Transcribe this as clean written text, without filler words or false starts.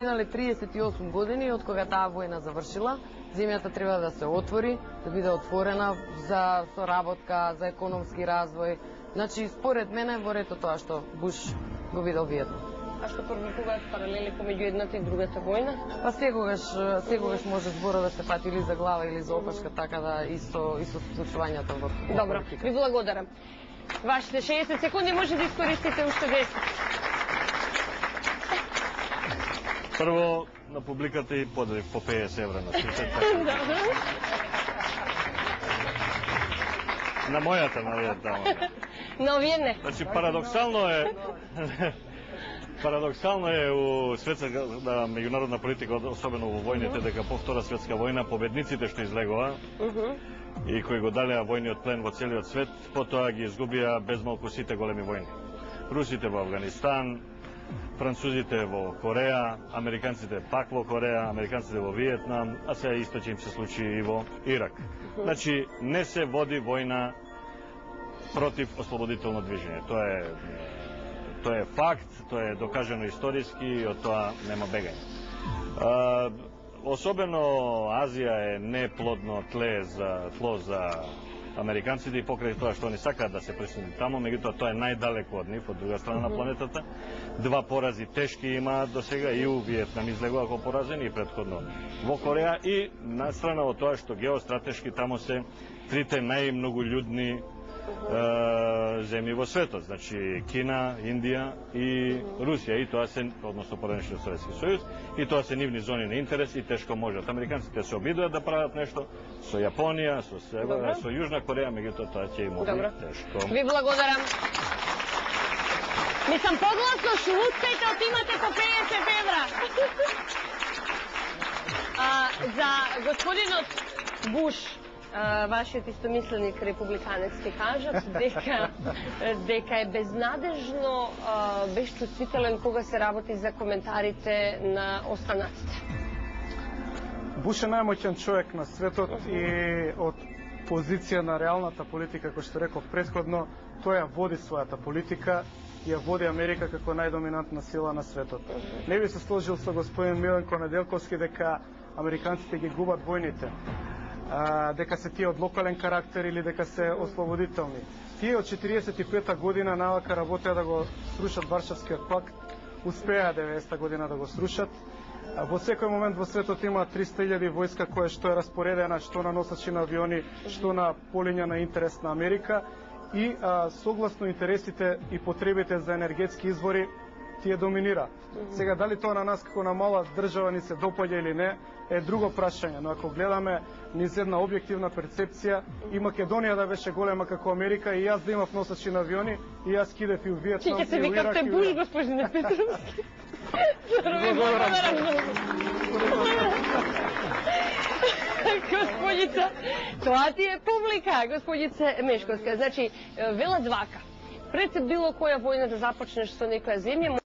Минале 38 години од кога таа војна завршила, земјата треба да се отвори, да биде отворена за соработка, за економски развој. Значи, според мене, во ред тоа што Буш го видел Виетнам. А што повикуваат паралели помеѓу едната и другата војна? Па секогаш може зборот да се фати или за глава или за опашка, така да исто случувањата во. Добро, ви благодарам. Вашите 60 секунди може да искористите уште 10. Прво на публиката и подарив по 50 евра на сите. На мојата, на овие тamo. На овие не. Значи, парадоксално е у светската меѓународна политика, особено во војните, дека по Втора светска војна победниците што излегоа и кои го далеа војниот плен во целиот свет, потоа ги изгубија безмалку сите големи војни. Русите во Афганистан, французите во Кореја, американците пак во Кореја, американците во Виетнам, а сега исто ќе им се случи и во Ирак. Значи, не се води војна против ослободително движење. Тоа е факт, тоа е докажано историски и од тоа нема бегање. Особено Азија е неплодно тло за американците и покрај тоа што они сакаат да се присуни таму, меѓутоа тоа е најдалеко од нив, од друга страна на планетата. Два порази тешки имаат до сега и у Виетнам излегува како поразени и претходно во Кореја и на страна од тоа што геостратешки таму се трите најмноголюдни земји во светот, значи Кина, Индија и Русија, и тоа се, односно поранешниот Советски сојуз, и тоа се нивни зони на интерес и тешко можат. Американците се обидуваат да прават нешто со Јапонија, со Јужна Кореја, меѓутоа тоа ќе им оди тешко. Ви благодарам. Мислам, погласно шуткајте, отимате по 50 евра. За господинот Буш, вашиот истомисленик републиканец ќе кажат дека е безнадежно безчувствителен кога се работи за коментарите на останатите. Буш е најмоќен човек на светот и од позиција на реалната политика, кој што реков претходно, тој ја води својата политика и ја води Америка како најдоминантна сила на светот. Не би се сложил со господин Миленко Неделковски дека американците ги губат војните, дека се тие од локален карактер или дека се ослободителни. Тие од 45-та година навака работеа да го срушат Варшавскиот пакт, успеа 90-та година да го срушат. Во секој момент во светот има 300.000 војска која што е распоредена што на носачи на авиони, што на полиња на интерес на Америка и согласно интересите и потребите за енергетски извори тие доминира. Сега, дали тоа на нас како на мала држава ни се допаѓа или не, е друго прашање, но ако гледаме низ една објективна перцепција, и Македонија да беше голема како Америка, и јас да имав носачи на авиони, и јас кидев и у Виетнам, и у Ирак, и у Буш, господине Петровски. Господица, тоа ти е публика, господице Мешковска. Значи, велат вака, пред било која војна да започнеш со некоја земја,